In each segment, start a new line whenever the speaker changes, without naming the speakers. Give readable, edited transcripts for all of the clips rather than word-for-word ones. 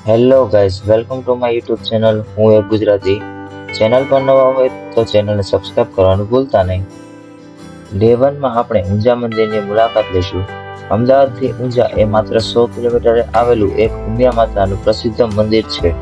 Hello guys, welcome to my YouTube channel. હું એક Gujarati. Channel પર નવા હોય તો ચેનલને સબસ્ક્રાઇબ કરવાનું ભૂલતા નહીં. ડે 1 માં આપણે ઊંઝા મંદિરની મુલાકાત લઈશું. અમદાવાદથી ઊંઝા એ માત્ર 100 કિલોમીટરે આવેલું એક ઉમિયા માતાનું પ્રસિદ્ધ મંદિર છે.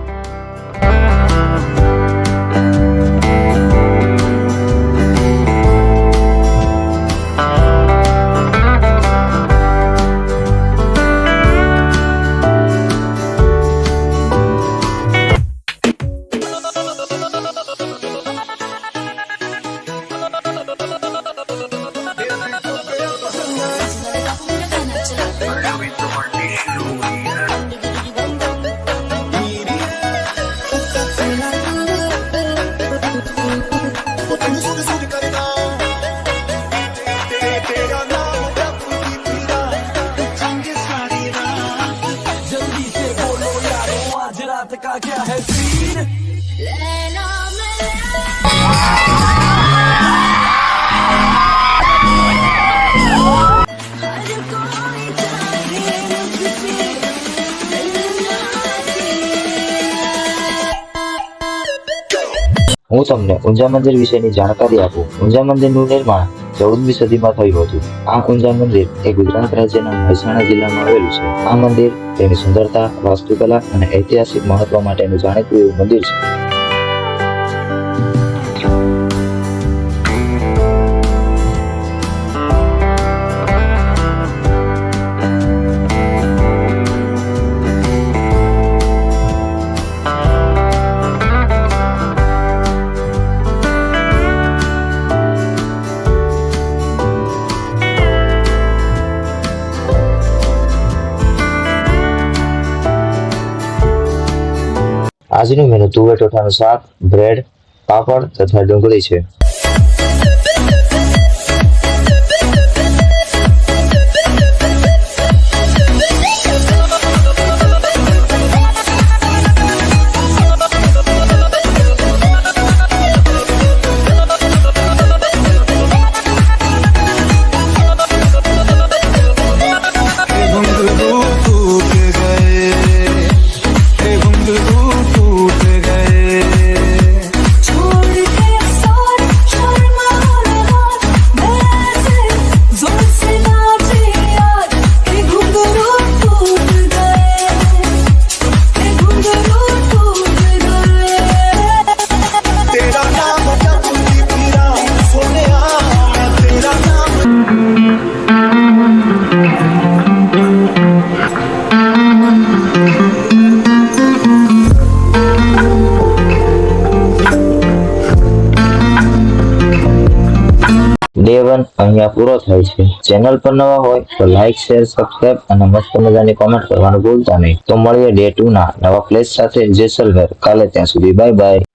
का क्या है सीन
હું તમને ઊંઝા મંદિર વિશેની જાણકારી આપું. ઊંઝા મંદિરનું નિર્માણ 14મી સદીમાં થયું હતું. આ ઊંઝા મંદિર એ ગુજરાત રાજ્યના મહેસાણા જિલ્લામાં આવેલું છે. આ મંદિર તેની સુંદરતા, વાસ્તુકલા અને ઐતિહાસિક મહત્વ માટેનું જાણીતું એવું મંદિર છે. આજનું મેનુ તુવેર ટોઠાનું શાક, બ્રેડ, પાપડ તથા ડુંગળી છે. ડે 1 અહીંયા પૂરો થાય છે. ચેનલ પર નવા હોય તો લાઈક, શેર, સબસ્ક્રાઇબ અને મસ્ત મજાની કોમેન્ટ કરવાનું ભૂલતા નહીં. તો મળીએ ડે 2 ના નવા પ્લેસ સાથે જેસલમેર કાલે. ત્યાં સુધી બાય બાય.